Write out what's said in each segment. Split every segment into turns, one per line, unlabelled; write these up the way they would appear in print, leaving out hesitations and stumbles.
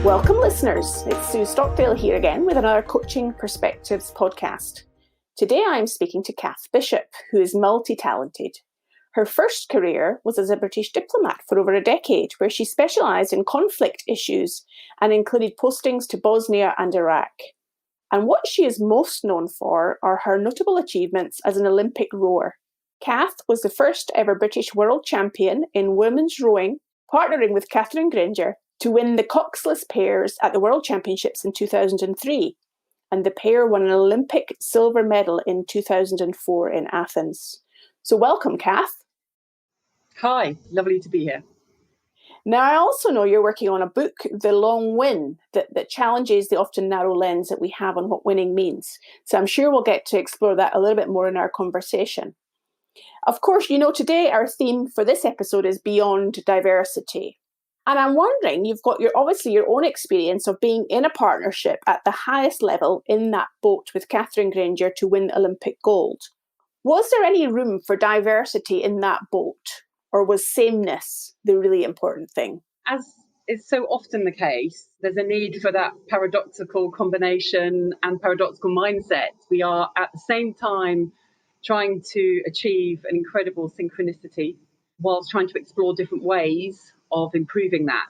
Welcome, listeners. It's Sue Stockdale here again with another Coaching Perspectives podcast. Today I'm speaking to Cath Bishop, who is multi-talented. Her first career was as a British diplomat for over a decade, where she specialised in conflict issues and included postings to Bosnia and Iraq. And what she is most known for are her notable achievements as an Olympic rower. Cath was the first ever British world champion in women's rowing, partnering with Katherine Grainger to win the coxless pairs at the World Championships in 2003, and the pair won an Olympic silver medal in 2004 in Athens. So welcome, Cath.
Hi, lovely to be here.
Now, I also know you're working on a book, The Long Win, that challenges the often narrow lens that we have on what winning means. So I'm sure we'll get to explore that a little bit more in our conversation. Of course, you know, today our theme for this episode is Beyond Diversity. And I'm wondering, you've got your own experience of being in a partnership at the highest level in that boat with Katherine Grainger to win Olympic gold. Was there any room for diversity in that boat, or was sameness the really important thing?
As is so often the case, there's a need for that paradoxical combination and paradoxical mindset. We are at the same time trying to achieve an incredible synchronicity whilst trying to explore different ways of improving that.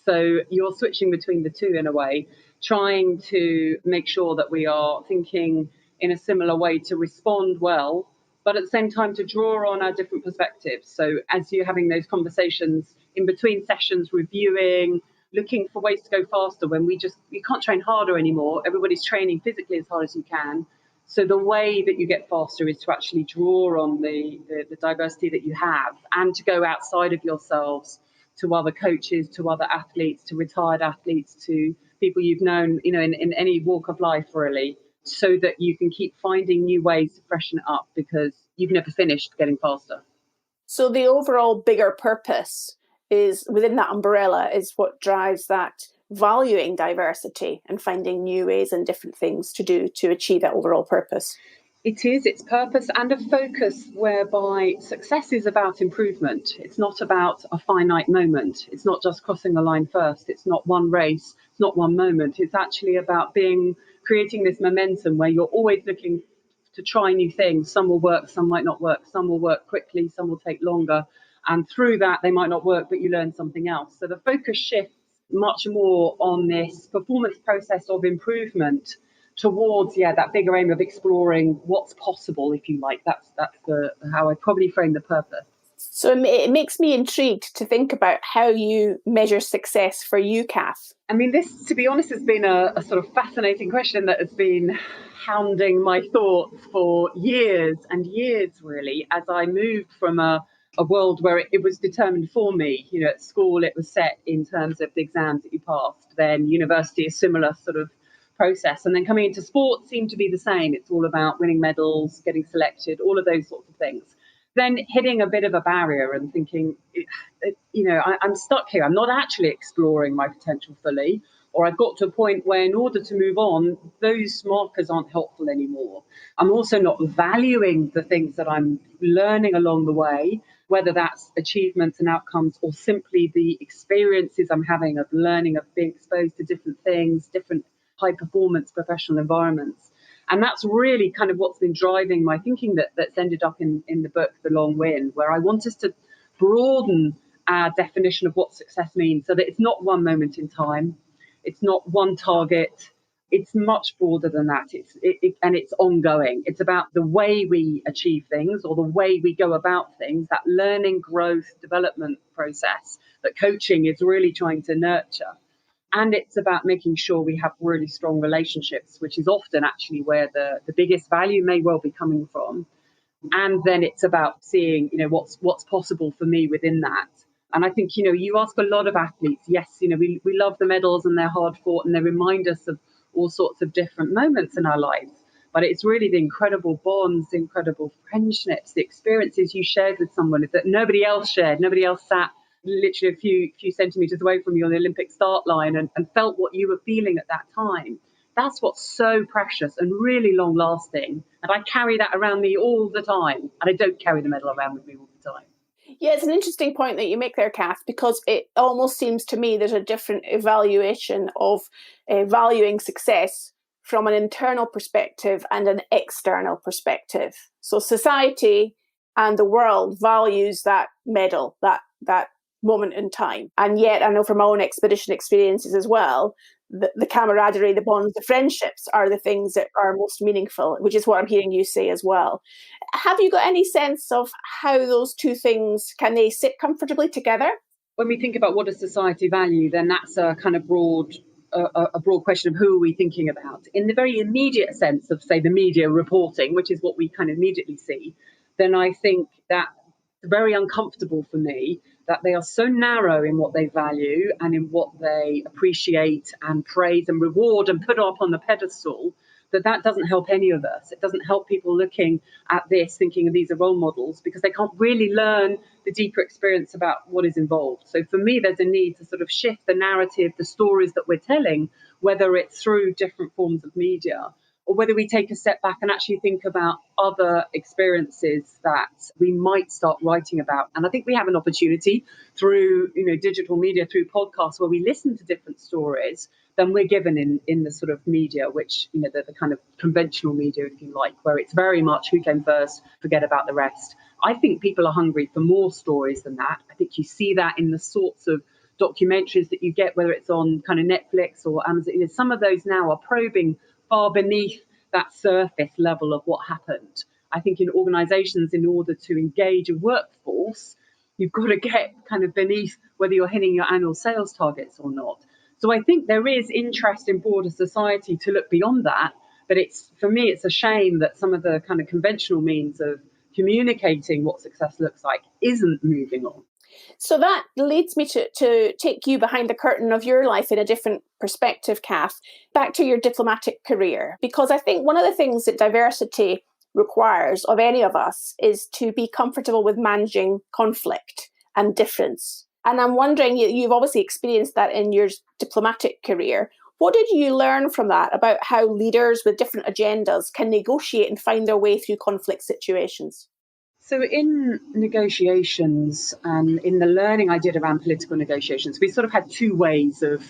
So you're switching between the two in a way, trying to make sure that we are thinking in a similar way to respond well, but at the same time to draw on our different perspectives. So as you're having those conversations in between sessions, reviewing, looking for ways to go faster when you can't train harder anymore. Everybody's training physically as hard as you can. So the way that you get faster is to actually draw on the diversity that you have and to go outside of yourselves to other coaches, to other athletes, to retired athletes, to people you've known, in any walk of life, really, so that you can keep finding new ways to freshen it up because you've never finished getting faster.
So the overall bigger purpose is within that umbrella is what drives that valuing diversity and finding new ways and different things to do to achieve that overall purpose.
It is, it's purpose and a focus whereby success is about improvement. It's not about a finite moment. It's not just crossing the line first. It's not one race. It's not one moment. It's actually about creating this momentum where you're always looking to try new things. Some will work, some might not work. Some will work quickly, some will take longer. And through that, they might not work, but you learn something else. So the focus shifts much more on this performance process of improvement towards that bigger aim of exploring what's possible, if you like. That's how I probably frame the purpose.
So it makes me intrigued to think about how you measure success for you, Cath.
I mean, this, to be honest, has been a sort of fascinating question that has been hounding my thoughts for years and years, really, as I moved from a world where it was determined for me. At school, it was set in terms of the exams that you passed. Then university, a similar sort of process. And then coming into sport seemed to be the same. It's all about winning medals, getting selected, all of those sorts of things. Then hitting a bit of a barrier and thinking, I'm stuck here. I'm not actually exploring my potential fully, or I've got to a point where in order to move on, those markers aren't helpful anymore. I'm also not valuing the things that I'm learning along the way, whether that's achievements and outcomes or simply the experiences I'm having of learning, of being exposed to different things, different high performance professional environments. And that's really kind of what's been driving my thinking that's ended up in the book, The Long Win, where I want us to broaden our definition of what success means so that it's not one moment in time. It's not one target. It's much broader than that. And it's ongoing. It's about the way we achieve things or the way we go about things, that learning, growth, development process that coaching is really trying to nurture. And it's about making sure we have really strong relationships, which is often actually where the biggest value may well be coming from. And then it's about seeing, what's possible for me within that. And I think, you ask a lot of athletes, yes, we love the medals and they're hard fought and they remind us of all sorts of different moments in our lives. But it's really the incredible bonds, the incredible friendships, the experiences you shared with someone that nobody else shared, nobody else sat literally a few centimeters away from you on the Olympic start line and felt what you were feeling at that time. That's what's so precious and really long lasting. And I carry that around me all the time. And I don't carry the medal around with me all the time.
Yeah, it's an interesting point that you make there, Kath, because it almost seems to me there's a different evaluation of valuing success from an internal perspective and an external perspective. So society and the world values that medal, that moment in time. And yet, I know from my own expedition experiences as well, the camaraderie, the bonds, the friendships are the things that are most meaningful, which is what I'm hearing you say as well. Have you got any sense of how those two things, can they sit comfortably together?
When we think about what does society value, then that's a kind of a broad question of who are we thinking about. In the very immediate sense of, say, the media reporting, which is what we kind of immediately see, then I think that it's very uncomfortable for me that they are so narrow in what they value and in what they appreciate and praise and reward and put up on the pedestal, that doesn't help any of us. It doesn't help people looking at this thinking these are role models, because they can't really learn the deeper experience about what is involved. So for me, there's a need to sort of shift the narrative, the stories that we're telling, whether it's through different forms of media, or whether we take a step back and actually think about other experiences that we might start writing about. And I think we have an opportunity through, digital media, through podcasts, where we listen to different stories than we're given in the sort of media, which, the kind of conventional media, if you like, where it's very much who came first, forget about the rest. I think people are hungry for more stories than that. I think you see that in the sorts of documentaries that you get, whether it's on kind of Netflix or Amazon. Some of those now are probing far beneath that surface level of what happened. I think in organizations, in order to engage a workforce, you've got to get kind of beneath whether you're hitting your annual sales targets or not. So I think there is interest in broader society to look beyond that. But for me, it's a shame that some of the kind of conventional means of communicating what success looks like isn't moving on.
So that leads me to take you behind the curtain of your life in a different perspective, Kath, back to your diplomatic career. Because I think one of the things that diversity requires of any of us is to be comfortable with managing conflict and difference. And I'm wondering, you've obviously experienced that in your diplomatic career. What did you learn from that about how leaders with different agendas can negotiate and find their way through conflict situations?
So in negotiations and in the learning I did around political negotiations, we sort of had two ways of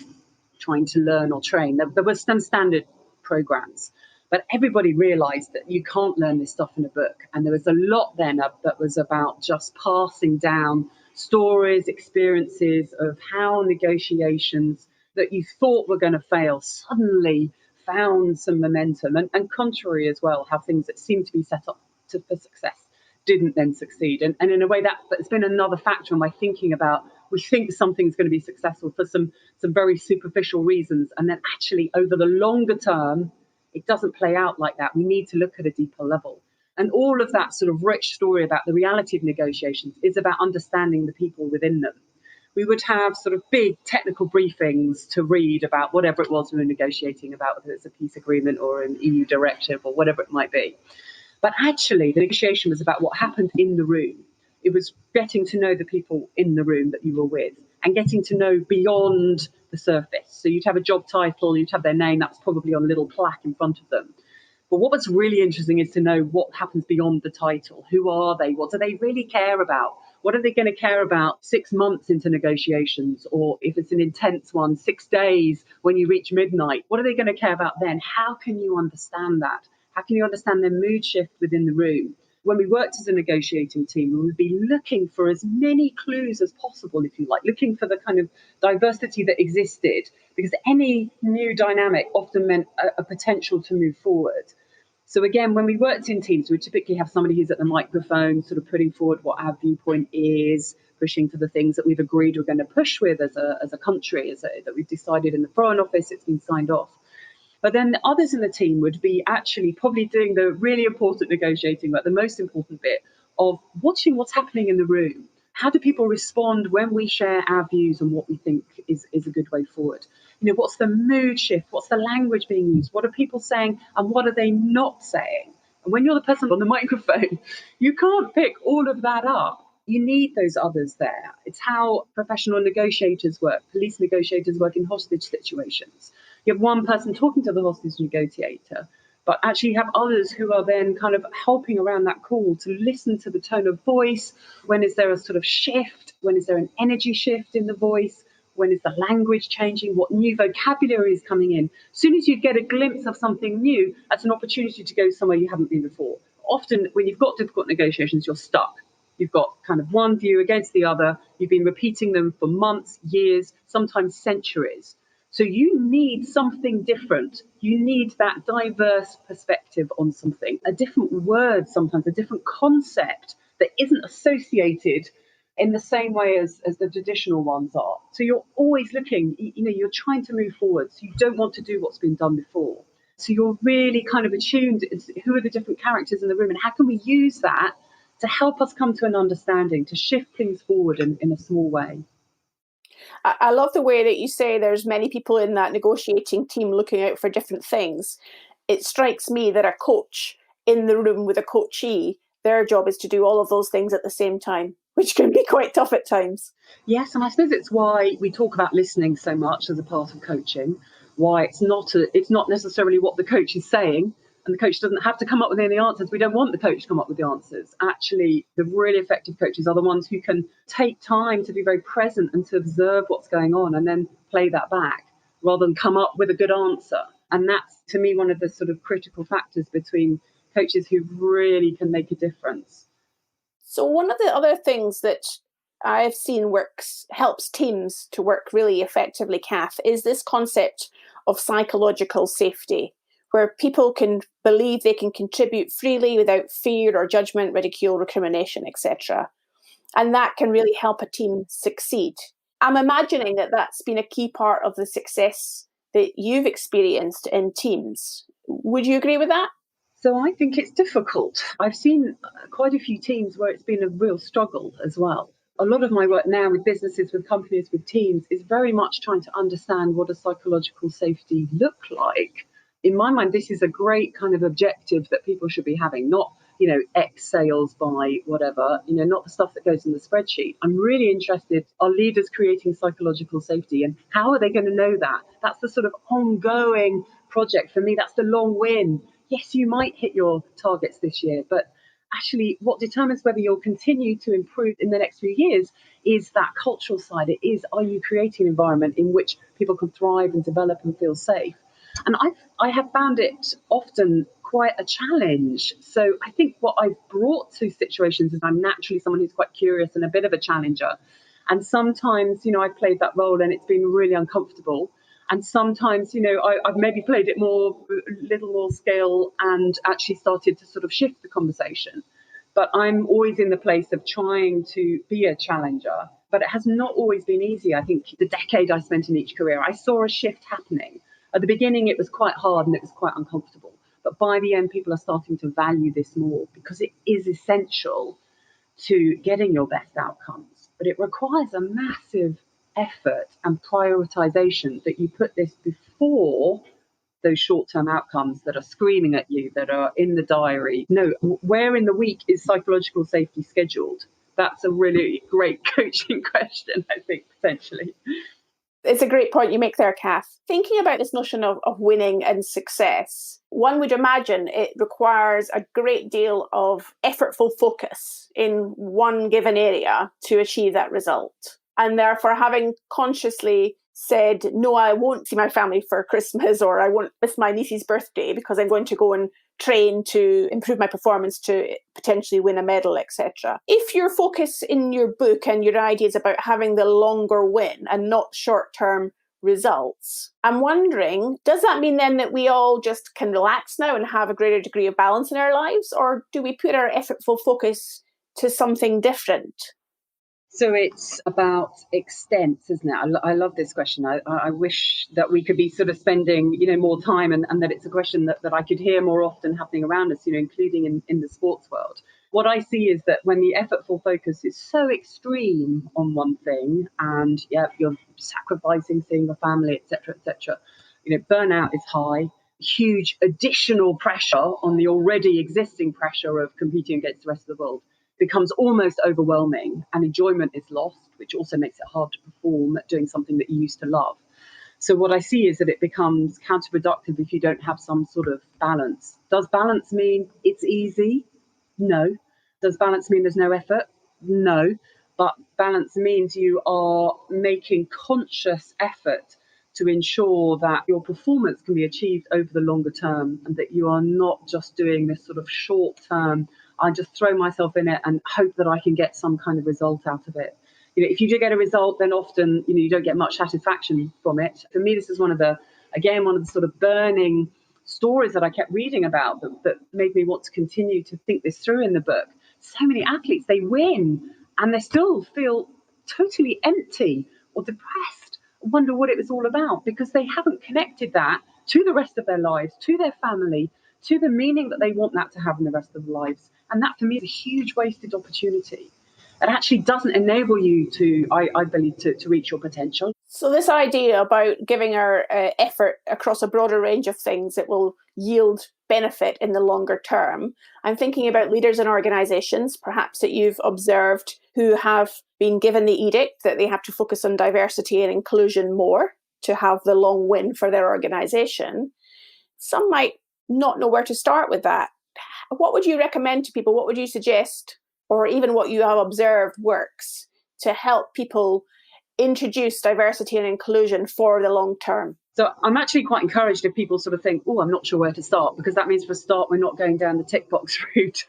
trying to learn or train. There were some standard programs, but everybody realized that you can't learn this stuff in a book. And there was a lot then that was about just passing down stories, experiences of how negotiations that you thought were going to fail suddenly found some momentum, and contrary as well, how things that seemed to be set up for success didn't then succeed. And in a way, that's been another factor in my thinking about, we think something's going to be successful for some very superficial reasons. And then actually over the longer term, it doesn't play out like that. We need to look at a deeper level. And all of that sort of rich story about the reality of negotiations is about understanding the people within them. We would have sort of big technical briefings to read about whatever it was we were negotiating about, whether it's a peace agreement or an EU directive or whatever it might be. But actually, the negotiation was about what happened in the room. It was getting to know the people in the room that you were with and getting to know beyond the surface. So you'd have a job title, you'd have their name, that's probably on a little plaque in front of them. But what was really interesting is to know what happens beyond the title. Who are they? What do they really care about? What are they going to care about 6 months into negotiations? Or if it's an intense one, 6 days when you reach midnight, what are they going to care about then? How can you understand that? How can you understand their mood shift within the room? When we worked as a negotiating team, we would be looking for as many clues as possible, if you like, looking for the kind of diversity that existed, because any new dynamic often meant a potential to move forward. So again, when we worked in teams, we typically have somebody who's at the microphone, sort of putting forward what our viewpoint is, pushing for the things that we've agreed we're going to push with as a country, that we've decided in the Foreign Office, it's been signed off. But then the others in the team would be actually probably doing the really important negotiating work, the most important bit of watching what's happening in the room. How do people respond when we share our views on what we think is a good way forward? What's the mood shift? What's the language being used? What are people saying and what are they not saying? And when you're the person on the microphone, you can't pick all of that up. You need those others there. It's how professional negotiators work, police negotiators work in hostage situations. You have one person talking to the hostage negotiator, But actually you have others who are then kind of helping around that call to listen to the tone of voice. When is there a sort of shift? When is there an energy shift in the voice? When is the language changing? What new vocabulary is coming in? As soon as you get a glimpse of something new, that's an opportunity to go somewhere you haven't been before. Often when you've got difficult negotiations, you're stuck. You've got kind of one view against the other. You've been repeating them for months, years, sometimes centuries. So you need something different. You need that diverse perspective on something, a different word sometimes, a different concept that isn't associated in the same way as the traditional ones are. So you're always looking, you're trying to move forward. So you don't want to do what's been done before. So you're really kind of attuned to who are the different characters in the room and how can we use that to help us come to an understanding, to shift things forward in a small way.
I love the way that you say there's many people in that negotiating team looking out for different things. It strikes me that a coach in the room with a coachee, their job is to do all of those things at the same time, which can be quite tough at times.
Yes, and I suppose it's why we talk about listening so much as a part of coaching, why it's not necessarily what the coach is saying, and the coach doesn't have to come up with any answers. We don't want the coach to come up with the answers. Actually, the really effective coaches are the ones who can take time to be very present and to observe what's going on and then play that back rather than come up with a good answer. And that's, to me, one of the sort of critical factors between coaches who really can make a difference.
So one of the other things that I've seen helps teams to work really effectively, Cath, is this concept of psychological safety, where people can believe they can contribute freely without fear or judgment, ridicule, recrimination, etc. And that can really help a team succeed. I'm imagining that that's been a key part of the success that you've experienced in teams. Would you agree with that?
So I think it's difficult. I've seen quite a few teams where it's been a real struggle as well. A lot of my work now with businesses, with companies, with teams is very much trying to understand what does psychological safety look like. In my mind, this is a great kind of objective that people should be having, not, X sales by whatever, not the stuff that goes in the spreadsheet. I'm really interested, are leaders creating psychological safety and how are they going to know that? That's the sort of ongoing project for me. That's the long win. Yes, you might hit your targets this year, but actually what determines whether you'll continue to improve in the next few years is that cultural side. It is, are you creating an environment in which people can thrive and develop and feel safe? And I have found it often quite a challenge. So I think what I've brought to situations is I'm naturally someone who's quite curious and a bit of a challenger. And sometimes, I've played that role and it's been really uncomfortable. And sometimes, I've maybe played it little more scale and actually started to sort of shift the conversation. But I'm always in the place of trying to be a challenger. But it has not always been easy. I think the decade I spent in each career, I saw a shift happening. At the beginning, it was quite hard and it was quite uncomfortable. But by the end, people are starting to value this more because it is essential to getting your best outcomes. But it requires a massive effort and prioritization that you put this before those short-term outcomes that are screaming at you, that are in the diary. No, where in the week is psychological safety scheduled? That's a really great coaching question, I think, potentially.
It's a great point you make there, Cath. Thinking about this notion of winning and success, one would imagine it requires a great deal of effortful focus in one given area to achieve that result. And therefore, having consciously said, no, I won't see my family for Christmas, or I won't miss my niece's birthday because I'm going to go and train to improve my performance to potentially win a medal, etc. If your focus in your book and your ideas about having the longer win and not short-term results, I'm wondering, does that mean then that we all just can relax now and have a greater degree of balance in our lives, or do we put our effortful focus to something different?
So it's about extent, isn't it? I love this question. I wish that we could be sort of spending, more time and that it's a question that I could hear more often happening around us, including in the sports world. What I see is that when the effortful focus is so extreme on one thing and you're sacrificing seeing your family, etc., burnout is high, huge additional pressure on the already existing pressure of competing against the rest of the world becomes almost overwhelming and enjoyment is lost, which also makes it hard to perform at doing something that you used to love. So what I see is that it becomes counterproductive if you don't have some sort of balance. Does balance mean it's easy? No. Does balance mean there's no effort? No. But balance means you are making conscious effort to ensure that your performance can be achieved over the longer term, and that you are not just doing this sort of short term, I just throw myself in it and hope that I can get some kind of result out of it. If you do get a result, then often, you don't get much satisfaction from it. For me, this is one of the sort of burning stories that I kept reading about that made me want to continue to think this through in the book. So many athletes, they win and they still feel totally empty or depressed, wonder what it was all about, because they haven't connected that to the rest of their lives, to their family, to the meaning that they want that to have in the rest of their lives. And that for me is a huge wasted opportunity. It actually doesn't enable you to, I believe, to reach your potential.
So this idea about giving our effort across a broader range of things that will yield benefit in the longer term. I'm thinking about leaders in organizations, perhaps that you've observed, who have been given the edict that they have to focus on diversity and inclusion more to have the long win for their organization. Some might not know where to start with that. What would you recommend to people? What would you suggest, or even what you have observed works to help people introduce diversity and inclusion for the long term?
So I'm actually quite encouraged if people sort of think, oh, I'm not sure where to start, because that means for a start, we're not going down the tick box route.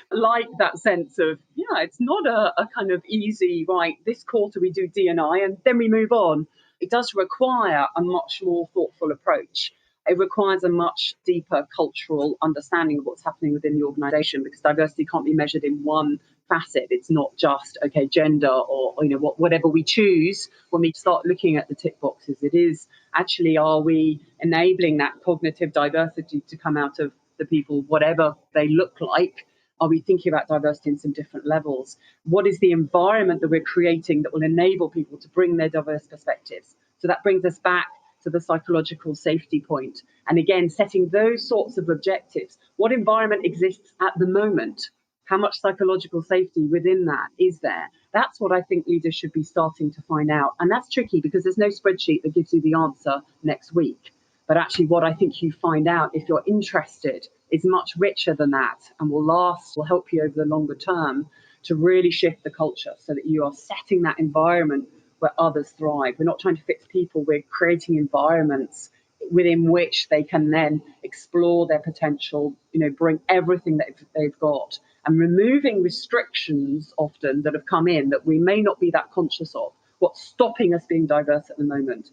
Like that sense of, it's not a kind of easy, right, this quarter we do D&I and then we move on. It does require a much more thoughtful approach. It requires a much deeper cultural understanding of what's happening within the organisation, because diversity can't be measured in one facet. It's not just, gender or whatever we choose when we start looking at the tick boxes. It is actually, are we enabling that cognitive diversity to come out of the people, whatever they look like? Are we thinking about diversity in some different levels? What is the environment that we're creating that will enable people to bring their diverse perspectives? So that brings us back to the psychological safety point. And again, setting those sorts of objectives. What environment exists at the moment? How much psychological safety within that is there? That's what I think leaders should be starting to find out. And that's tricky because there's no spreadsheet that gives you the answer next week. But actually what I think you find out, if you're interested, is much richer than that and will help you over the longer term to really shift the culture so that you are setting that environment where others thrive. We're not trying to fix people, we're creating environments within which they can then explore their potential, bring everything that they've got, and removing restrictions often that have come in that we may not be that conscious of. What's stopping us being diverse at the moment?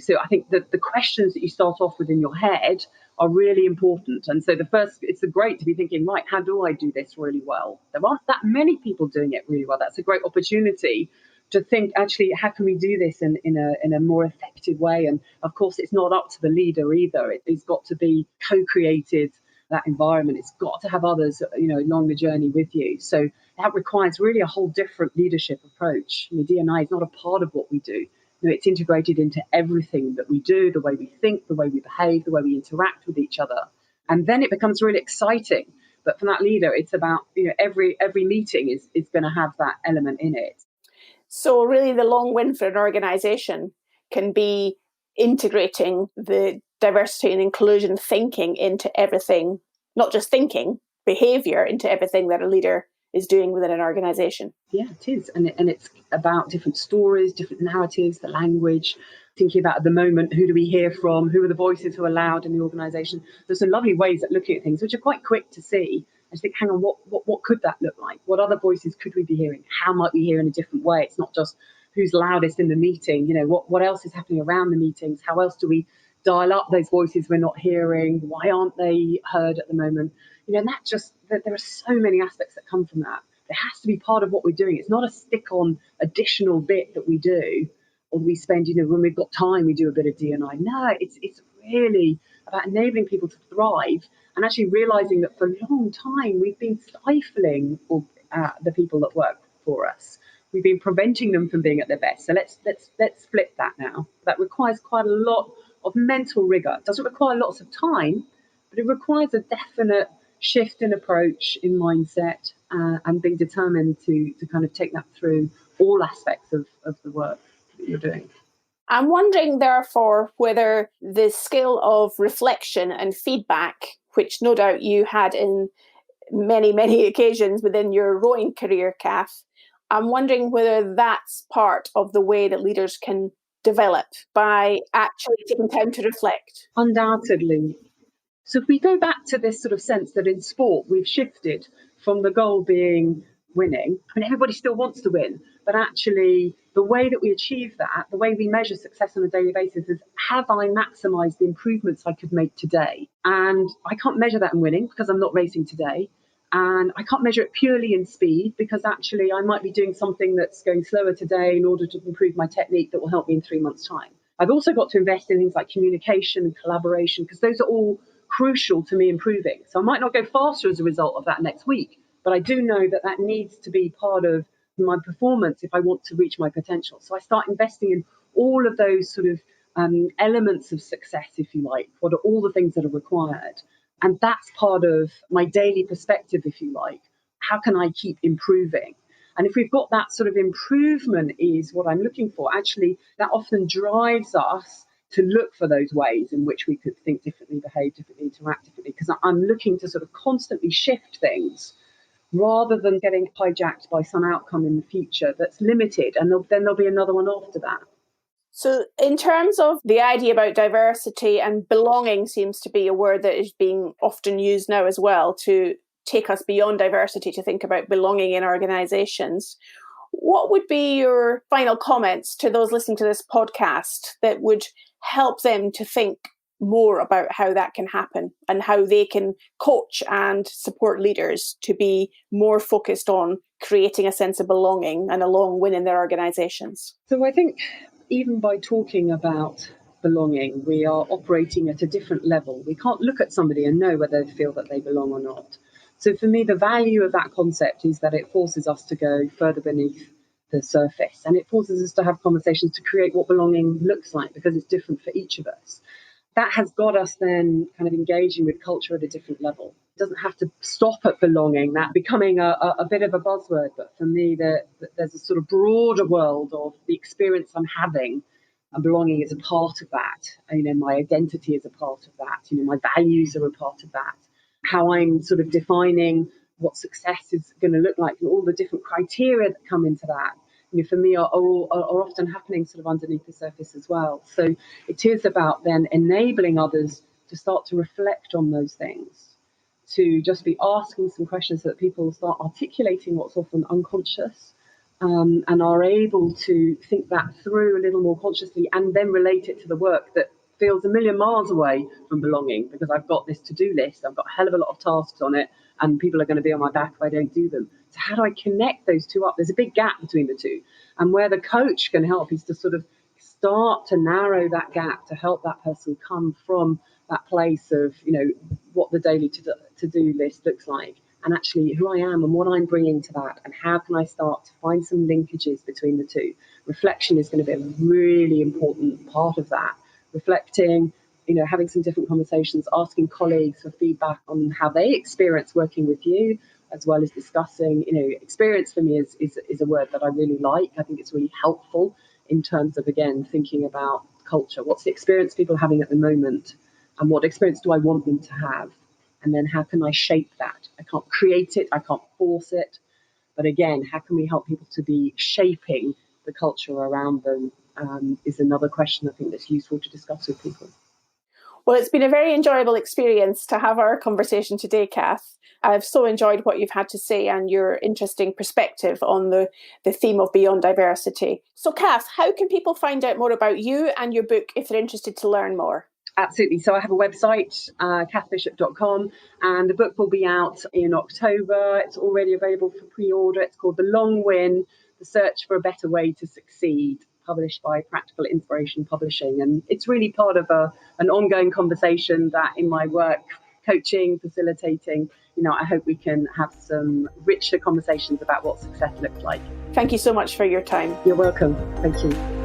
So I think that the questions that you start off with in your head are really important. And so it's great to be thinking, right, how do I do this really well? There aren't that many people doing it really well. That's a great opportunity to think, actually, how can we do this in a more effective way? And of course, it's not up to the leader either. It's got to be co-created, that environment. It's got to have others, along the journey with you. So that requires really a whole different leadership approach. D&I is not a part of what we do. It's integrated into everything that we do, the way we think, the way we behave, the way we interact with each other. And then it becomes really exciting. But for that leader, it's about, every meeting is going to have that element in it.
So really the long win for an organisation can be integrating the diversity and inclusion thinking into everything, not just thinking, behaviour into everything that a leader is doing within an organisation.
Yeah, it is. And it's about different stories, different narratives, the language, thinking about at the moment, who do we hear from, who are the voices who are loud in the organisation. There's some lovely ways at looking at things, which are quite quick to see. I think, hang on, what could that look like? What other voices could we be hearing? How might we hear in a different way? It's not just who's loudest in the meeting. What else is happening around the meetings? How else do we dial up those voices we're not hearing? Why aren't they heard at the moment? And there are so many aspects that come from that. It has to be part of what we're doing. It's not a stick-on additional bit that we do, or we spend, when we've got time, we do a bit of D&I. No, it's really about enabling people to thrive and actually realizing that for a long time we've been stifling the people that work for us. We've been preventing them from being at their best. So let's flip that now. That requires quite a lot of mental rigor. It doesn't require lots of time, but it requires a definite shift in approach, in mindset, and being determined to kind of take that through all aspects of the work that you're doing.
I'm wondering, therefore, whether the skill of reflection and feedback, which no doubt you had in many, many occasions within your rowing career, Cath, I'm wondering whether that's part of the way that leaders can develop by actually taking time to reflect.
Undoubtedly. So if we go back to this sort of sense that in sport we've shifted from the goal being winning, and everybody still wants to win, but actually the way that we achieve that, the way we measure success on a daily basis is, have I maximised the improvements I could make today? And I can't measure that in winning because I'm not racing today. And I can't measure it purely in speed because actually I might be doing something that's going slower today in order to improve my technique that will help me in 3 months' time. I've also got to invest in things like communication and collaboration because those are all crucial to me improving. So I might not go faster as a result of that next week, but I do know that that needs to be part of my performance if I want to reach my potential. So I start investing in all of those sort of elements of success, if you like. What are all the things that are required? And that's part of my daily perspective, if you like. How can I keep improving? And if we've got that sort of improvement is what I'm looking for, actually, that often drives us to look for those ways in which we could think differently, behave differently, interact differently, because I'm looking to sort of constantly shift things rather than getting hijacked by some outcome in the future that's limited. And then there'll be another one after that.
So in terms of the idea about diversity, and belonging seems to be a word that is being often used now as well to take us beyond diversity to think about belonging in organisations. What would be your final comments to those listening to this podcast that would help them to think more about how that can happen and how they can coach and support leaders to be more focused on creating a sense of belonging and a long win in their organisations?
So I think even by talking about belonging, we are operating at a different level. We can't look at somebody and know whether they feel that they belong or not. So for me, the value of that concept is that it forces us to go further beneath the surface, and it forces us to have conversations to create what belonging looks like, because it's different for each of us. That has got us then kind of engaging with culture at a different level. It doesn't have to stop at belonging, that becoming a bit of a buzzword, but for me, there's a sort of broader world of the experience I'm having, and belonging is a part of that. My identity is a part of that. My values are a part of that. How I'm sort of defining what success is going to look like, and all the different criteria that come into that, for me are often happening sort of underneath the surface as well. So it is about then enabling others to start to reflect on those things, to just be asking some questions so that people start articulating what's often unconscious, and are able to think that through a little more consciously, and then relate it to the work that feels a million miles away from belonging, because I've got this to-do list, I've got a hell of a lot of tasks on it, and people are going to be on my back if I don't do them. So how do I connect those two up? There's a big gap between the two. And where the coach can help is to sort of start to narrow that gap, to help that person come from that place of, what the daily to-do list looks like, and actually who I am and what I'm bringing to that, and how can I start to find some linkages between the two. Reflection is going to be a really important part of that. Reflecting, having some different conversations, asking colleagues for feedback on how they experience working with you, as well as discussing, experience for me is a word that I really like. I think it's really helpful in terms of, again, thinking about culture. What's the experience people are having at the moment, and what experience do I want them to have? And then how can I shape that? I can't create it, I can't force it. But again, how can we help people to be shaping the culture around them, is another question I think that's useful to discuss with people.
Well, it's been a very enjoyable experience to have our conversation today, Cath. I've so enjoyed what you've had to say and your interesting perspective on the theme of Beyond Diversity. So, Cath, how can people find out more about you and your book if they're interested to learn more?
Absolutely. So I have a website, cathbishop.com, and the book will be out in October. It's already available for pre-order. It's called The Long Win, The Search for a Better Way to Succeed, published by Practical Inspiration Publishing. And it's really part of an ongoing conversation that in my work, coaching, facilitating, I hope we can have some richer conversations about what success looks like.
Thank you so much for your time.
You're welcome. Thank you.